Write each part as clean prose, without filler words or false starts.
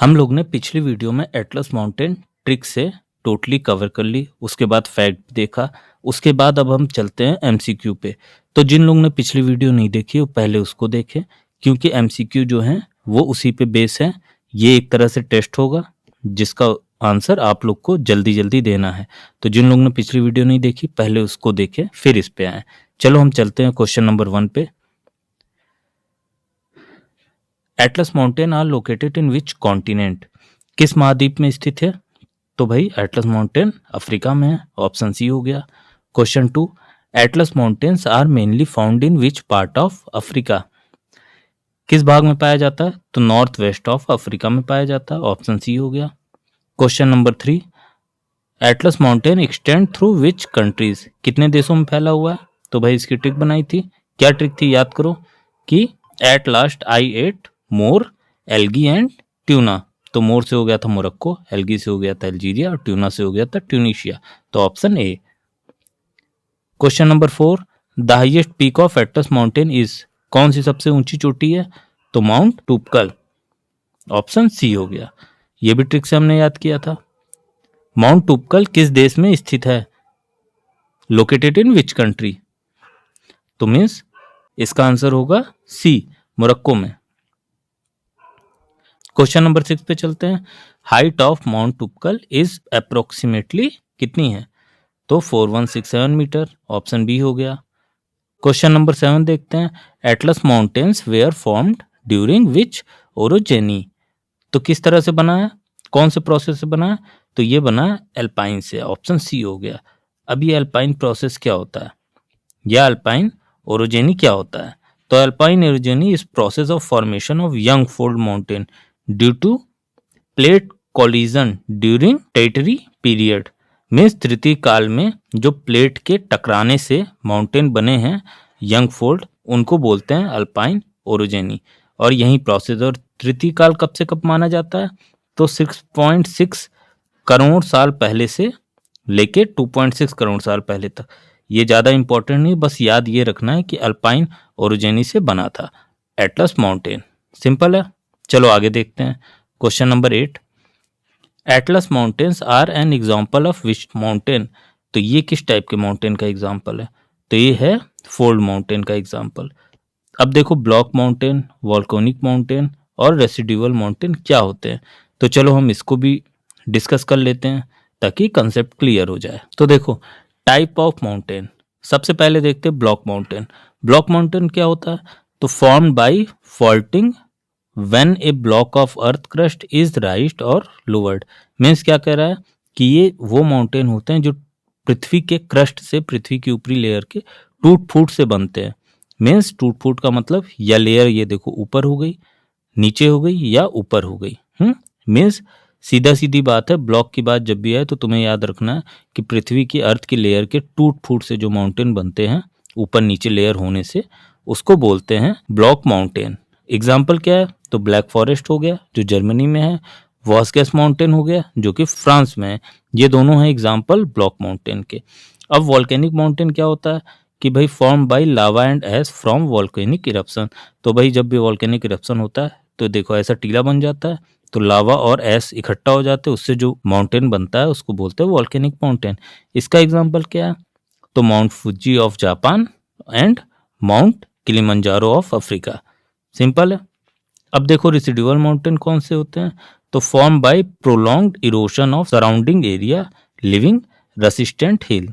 हम लोग ने पिछली वीडियो में एटलस माउंटेन ट्रिक से टोटली कवर कर ली, उसके बाद फैक्ट देखा, उसके बाद अब हम चलते हैं एमसीक्यू पे। तो जिन लोगों ने पिछली वीडियो नहीं देखी वो पहले उसको देखें, क्योंकि एमसीक्यू जो है वो उसी पे बेस है। ये एक तरह से टेस्ट होगा जिसका आंसर आप लोग को जल्दी जल्दी देना है। तो जिन लोगों ने पिछली वीडियो नहीं देखी पहले उसको देखें फिर इस पे आए। चलो हम चलते हैं क्वेश्चन नंबर 1 पे। Atlas mountain are located in which continent? किस महाद्वीप में स्थित है? तो भाई एटलस माउंटेन अफ्रीका में है, ऑप्शन सी हो गया। Question 2, Atlas mountains are mainly found in which part of Africa? किस भाग में पाया जाता है? तो नॉर्थ वेस्ट ऑफ अफ्रीका में पाया जाता है, ऑप्शन सी हो गया। Question number 3, Atlas mountain extend through which countries? कितने देशों में फैला हुआ है? तो भाई इसकी ट्रिक बनाई थी। क्या ट्रिक थी याद करो कि at last I ate more algae and tuna. तो मोर से हो गया था मोरक्को, एल्गी से हो गया था अल्जीरिया और ट्यूना से हो गया था ट्यूनीशिया। तो option A. Question number 4, the highest peak of Atlas mountain is? कौन सी सबसे ऊंची चोटी है? तो माउंट टूपकल, ऑप्शन सी हो गया। यह भी ट्रिक से हमने याद किया था। माउंट टूपकल किस देश में स्थित है? Located in which country? तो मीन्स इसका आंसर होगा सी, मोरक्को में। क्वेश्चन नंबर 6 पे चलते हैं। Height of mount Toubkal is approximately कितनी है? तो 4167 मीटर, ऑप्शन बी हो गया। क्वेश्चन नंबर 7 देखते हैं। Atlas mountains were formed during which orogeny? तो किस तरह से बना है, कौन से प्रोसेस से बना है? तो ये बना है एल्पाइन से, ऑप्शन सी हो गया। अब ये एल्पाइन प्रोसेस क्या होता है या एल्पाइन ओरोजेनी क्या होता है? तो Alpine orogeny is process of formation of young fold mountain due to plate collision during tertiary period. Means तृतीय काल में जो प्लेट के टकराने से माउंटेन बने हैं यंग फोल्ड, उनको बोलते हैं अल्पाइन ओरोजेनी। और यही प्रोसेस, और तृतीय काल कब से कब माना जाता है? तो 6.6 करोड़ साल पहले से लेके 2.6 करोड़ साल पहले तक। ये ज़्यादा इंपॉर्टेंट नहीं, बस याद ये रखना है कि अल्पाइन ओरोजेनी से बना था एटलस माउंटेन। सिंपल है। चलो आगे देखते हैं। Question number 8, Atlas mountains are an example of which mountain? तो ये किस टाइप के माउंटेन का एग्जाम्पल है? तो ये है फोल्ड माउंटेन का एग्जाम्पल। अब देखो ब्लॉक माउंटेन, वॉल्केनिक माउंटेन और रेसिडुअल माउंटेन क्या होते हैं। तो चलो हम इसको भी डिस्कस कर लेते हैं ताकि कंसेप्ट क्लियर हो जाए। तो देखो टाइप ऑफ माउंटेन, सबसे पहले देखते हैं ब्लॉक माउंटेन। ब्लॉक माउंटेन क्या होता है? तो formed by faulting when A block of earth crust is राइज्ड और लोवर्ड। मीन्स क्या कह रहा है कि ये वो माउंटेन होते हैं जो पृथ्वी के क्रस्ट से, पृथ्वी की ऊपरी लेयर के टूट फूट से बनते हैं। मीन्स टूट फूट का मतलब या लेयर ये देखो ऊपर हो गई, नीचे हो गई या ऊपर हो गई। मीन्स सीधा सीधी बात है, ब्लॉक की बात जब भी आए तो तुम्हें याद रखना है कि पृथ्वी की अर्थ की लेयर के टूट फूट से जो माउंटेन बनते हैं ऊपर नीचे लेयर होने से, उसको बोलते हैं ब्लॉक माउंटेन। एग्जाम्पल क्या है? तो ब्लैक फॉरेस्ट हो गया जो जर्मनी में है, वॉस्गेस माउंटेन हो गया जो कि फ्रांस में है। ये दोनों हैं एग्जाम्पल ब्लॉक माउंटेन के। अब वॉल्केनिक माउंटेन क्या होता है कि भाई form by lava and S from volcanic eruption. तो भाई जब भी वॉल्केनिक इरप्शन होता है तो देखो ऐसा टीला बन जाता है, तो लावा और एस इकट्ठा हो जाते हैं, उससे जो माउंटेन बनता है उसको बोलते हैं वॉल्केनिक माउंटेन। इसका एग्जाम्पल क्या है? तो Mount Fuji of Japan and mount Kilimanjaro of Africa. Simple है। अब देखो रेसिडुअल माउंटेन कौन से होते हैं? तो form by prolonged erosion of surrounding area living resistant hill.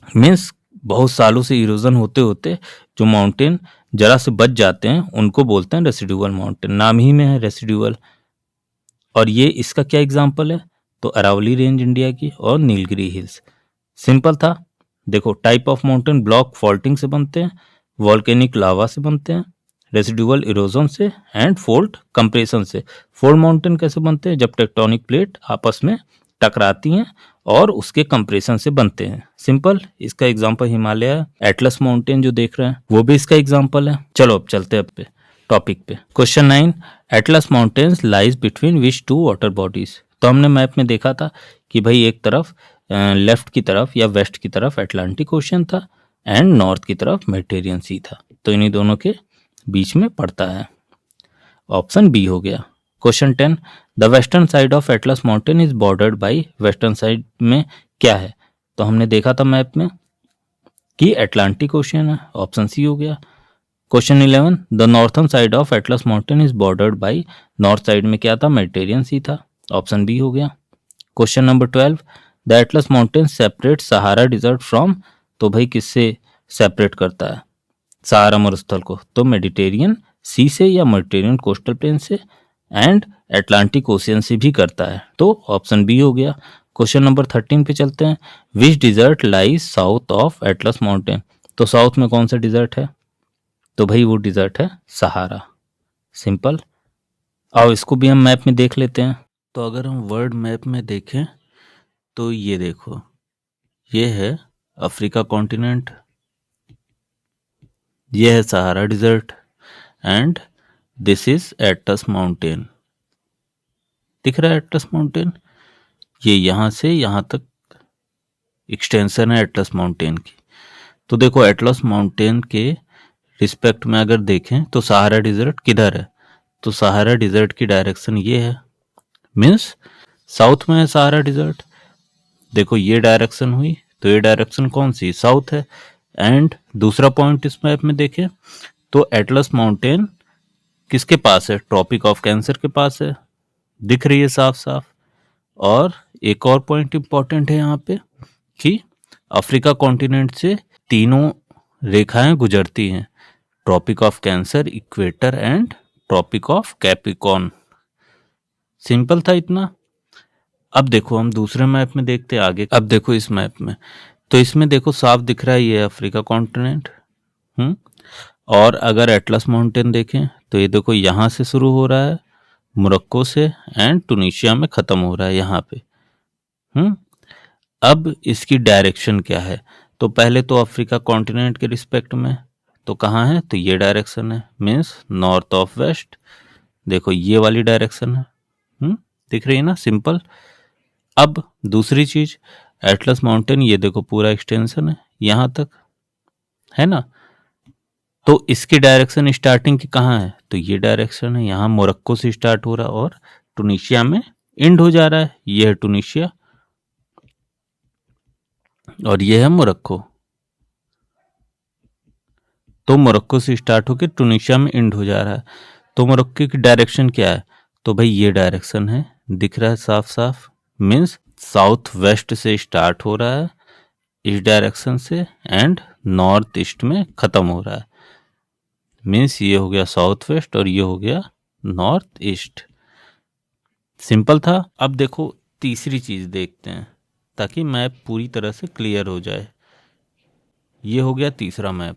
Means बहुत सालों से इरोजन होते होते जो माउंटेन जरा से बच जाते हैं उनको बोलते हैं रेसिडुअल माउंटेन। नाम ही में है रेसिडुअल। और ये इसका क्या एग्जाम्पल है? तो अरावली रेंज इंडिया की और नीलगिरी हिल्स। सिंपल था। देखो type of mountain block faulting से बनते हैं, वॉल्केनिक लावा से बनते हैं, रेसिडुअल इरोजन से एंड फोल्ड कंप्रेशन से। फोल्ड माउंटेन कैसे बनते हैं? जब टेक्टोनिक प्लेट आपस में टकराती हैं और उसके कंप्रेशन से बनते हैं। सिंपल। इसका एग्जांपल हिमालय है। एटलस माउंटेन जो देख रहे हैं वो भी इसका एग्जांपल है। चलो अब चलते हैं अब पे टॉपिक पे। Question 9, Atlas mountains lies between which two water bodies? तो हमने मैप में देखा था कि भाई एक तरफ लेफ्ट की तरफ या वेस्ट की तरफ अटलांटिक ओशन था एंड नॉर्थ की तरफ मेडिटेरियन सी था। तो इन्हीं दोनों के बीच में पड़ता है, ऑप्शन बी हो गया। Question 10, the western side of Atlas mountain is bordered by, western side में क्या है? तो हमने देखा था मैप में कि अटलांटिक ओशियन है, ऑप्शन सी हो गया। Question 11, the northern side of Atlas mountain is bordered by, north side में क्या था? मेडिटेरियन सी था, ऑप्शन बी हो गया। Question number 12, the Atlas mountain separate Sahara desert from, तो भाई किससे सेपरेट करता है सहारा मरुस्थल को? तो मेडिटेरियन सी से या मेडिटेरियन कोस्टल प्लेन से, एंड अटलांटिक ओशियन से भी करता है, तो ऑप्शन बी हो गया। क्वेश्चन नंबर 13 पे चलते हैं, which desert lies south of Atlas mountain, तो साउथ में कौन सा डिजर्ट है? तो भाई वो डिजर्ट है सहारा, सिंपल। आओ इसको भी हम मैप में देख लेते हैं। तो अगर हम वर्ल्ड मैप में देखें तो ये देखो, ये है अफ्रीका कॉन्टिनेंट, ये है Sahara desert, and this is Atlas mountain. दिख रहा है एटलस माउंटेन? ये यहाँ से यहाँ तक एक्सटेंशन है एटलस माउंटेन की। तो देखो एटलस माउंटेन के रिस्पेक्ट में अगर देखें तो सहारा डिजर्ट किधर है? तो सहारा डिजर्ट की डायरेक्शन ये है, मीन्स साउथ में है सहारा डिजर्ट। देखो ये डायरेक्शन हुई, तो ये डायरेक्शन कौन सी? साउथ है। एंड दूसरा पॉइंट इस मैप में देखें तो एटलस माउंटेन किसके पास है? ट्रॉपिक ऑफ कैंसर के पास है, दिख रही है साफ साफ। और एक और पॉइंट इंपॉर्टेंट है यहाँ पे कि अफ्रीका कॉन्टिनेंट से तीनों रेखाएं गुजरती हैं, Tropic of Cancer, equator and Tropic of Capricorn. Simple था इतना। अब देखो हम दूसरे मैप में देखते हैं आगे। अब देखो इस मैप में, तो इसमें देखो साफ दिख रहा है ये अफ्रीका कॉन्टिनेंट। और अगर एटलस माउंटेन देखें तो ये देखो यहाँ से शुरू हो रहा है मोरक्को से, एंड टूनिशिया में खत्म हो रहा है यहाँ पे। अब इसकी डायरेक्शन क्या है? तो पहले तो अफ्रीका कॉन्टिनेंट के रिस्पेक्ट में तो कहाँ है? तो ये डायरेक्शन है, मीन्स नॉर्थ ऑफ वेस्ट। देखो ये वाली डायरेक्शन है, दिख रही है ना, सिंपल। अब दूसरी चीज, एटलस माउंटेन ये देखो पूरा एक्सटेंशन है यहाँ तक, है ना। तो इसकी डायरेक्शन स्टार्टिंग की कहाँ है? तो ये डायरेक्शन है, यहाँ मोरक्को से स्टार्ट हो रहा है और टूनिशिया में एंड हो जा रहा है। ये है टूनिशिया और ये है मोरक्को। तो मोरक्को से स्टार्ट होकर टूनिशिया में एंड हो जा रहा है। तो मोरक्को की डायरेक्शन क्या है? तो भाई ये डायरेक्शन है, दिख रहा है साफ साफ, मीन्स साउथ वेस्ट से स्टार्ट हो रहा है इस डायरेक्शन से, एंड नॉर्थ ईस्ट में खत्म हो रहा है, मीन्स ये हो गया साउथ वेस्ट और ये हो गया नॉर्थ ईस्ट। सिंपल था। अब देखो तीसरी चीज देखते हैं ताकि मैप पूरी तरह से क्लियर हो जाए। ये हो गया तीसरा मैप।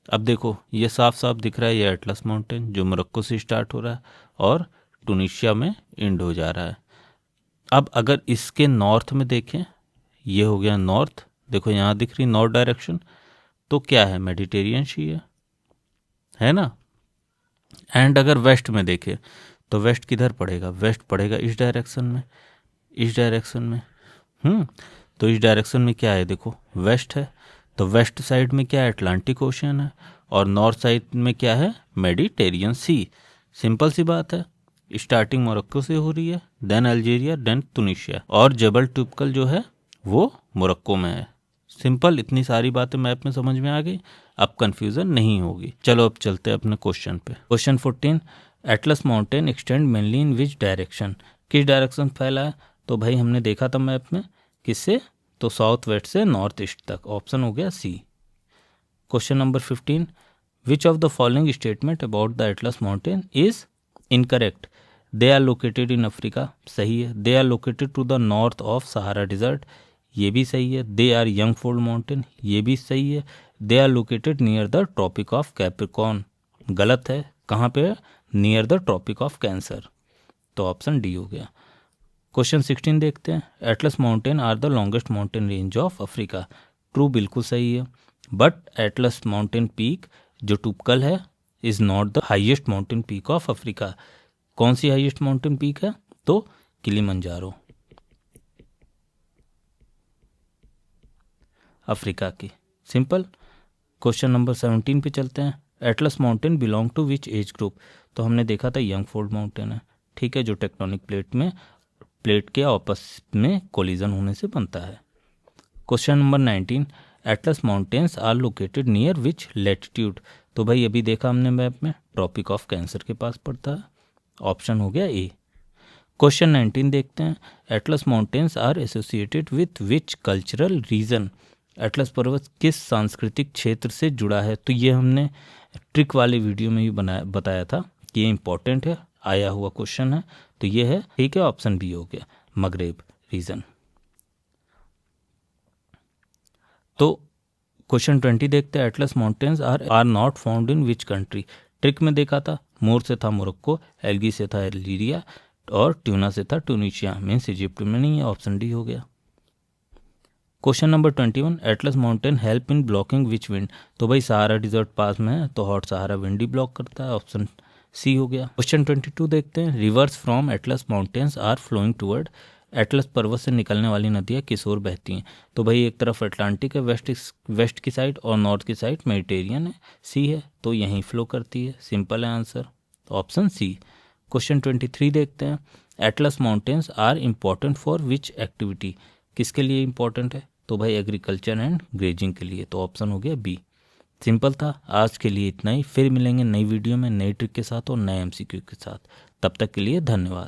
अब देखो ये साफ साफ दिख रहा है, ये एटलस माउंटेन जो मोरक्को से स्टार्ट हो रहा है और टूनिशिया में एंड हो जा रहा है। अब अगर इसके नॉर्थ में देखें, ये हो गया नॉर्थ, देखो यहाँ दिख रही नॉर्थ डायरेक्शन, तो क्या है? मेडिटेरियन सी है ना। एंड अगर वेस्ट में देखें तो वेस्ट किधर पड़ेगा? वेस्ट पड़ेगा इस डायरेक्शन में, इस डायरेक्शन में। तो इस डायरेक्शन में क्या है? देखो वेस्ट है, तो वेस्ट साइड में क्या है? अटलांटिक ओशियन है, और नॉर्थ साइड में क्या है? मेडिटेरियन सी। सिंपल सी बात है। स्टार्टिंग मोरक्को से हो रही है, देन अल्जीरिया, देन तुनिशिया, और जबल टुबकल जो है वो मोरक्को में है। सिंपल, इतनी सारी बातें मैप में समझ में आ गई, अब कंफ्यूजन नहीं होगी। चलो अब चलते हैं अपने क्वेश्चन पे। Question 14, Atlas mountain extend mainly in which direction, किस डायरेक्शन फैला है? तो भाई हमने देखा था मैप में, किससे? तो साउथ वेस्ट से नॉर्थ ईस्ट तक, ऑप्शन हो गया C. Question number 15, which of the following statement about the Atlas mountain is incorrect? They are located in Africa, सही है। They are located to the north of Sahara desert, ये भी सही है। They are young fold mountain, ये भी सही है। They are located near the tropic of Capricorn, गलत है। कहाँ पे? Near the tropic of Cancer, तो ऑप्शन डी हो गया। क्वेश्चन 16 देखते हैं, Atlas mountain are the longest mountain range of Africa, true, बिल्कुल सही है। बट एटलस माउंटेन पीक जो टुपकल है is not the highest mountain peak of Africa. कौन सी हाईएस्ट माउंटेन पीक है? तो किलिमंजारो, अफ्रीका की। सिंपल। क्वेश्चन नंबर 17 पे चलते हैं, Atlas mountain belong to which age group? तो हमने देखा था यंग फोल्ड माउंटेन है, ठीक है, जो टेक्टोनिक प्लेट के आपस में कोलिजन होने से बनता है। Question number 19, Atlas mountains are located near which latitude. तो भाई अभी देखा हमने मैप में, ट्रॉपिक ऑफ कैंसर के पास पड़ता है, ऑप्शन हो गया ए। क्वेश्चन 19 देखते हैं, Atlas mountains are associated with which cultural region. Atlas पर्वत किस सांस्कृतिक क्षेत्र से जुड़ा है। तो ये हमने ट्रिक वाले वीडियो में भी बताया था कि ये इंपॉर्टेंट है, आया हुआ क्वेश्चन है। तो ये है, ठीक है, ऑप्शन बी हो गया, मगरेब रीजन। तो क्वेश्चन 20 देखते हैं, Atlas mountains are not found in which country. Trick में देखा था, मोर से था मोरक्को, एल्गी से था अल्जीरिया और ट्यूना से था ट्यूनीशिया, मीन्स इजिप्ट में नहीं है, ऑप्शन डी हो गया। Question number 21, Atlas mountain help in blocking which wind. तो भाई सहारा डिजर्ट पास में है, तो हॉट सहारा विंड ही ब्लॉक करता है, ऑप्शन सी हो गया। क्वेश्चन 22 देखते हैं, rivers from Atlas mountains are flowing toward. Atlas पर्वत से निकलने वाली नदियाँ किस ओर बहती हैं। तो भाई एक तरफ अटलांटिक है वेस्ट की साइड और नॉर्थ की साइड मेडिटेरियन है, सी है, तो यहीं फ्लो करती है, सिंपल है आंसर, ऑप्शन सी। क्वेश्चन 23 देखते हैं, Atlas mountains are important for which activity. किसके लिए इम्पॉर्टेंट है। तो भाई एग्रीकल्चर एंड ग्रेजिंग के लिए, तो ऑप्शन हो गया बी। सिंपल था। आज के लिए इतना ही, फिर मिलेंगे नई वीडियो में नई ट्रिक के साथ और नए एमसीक्यू के साथ। तब तक के लिए धन्यवाद।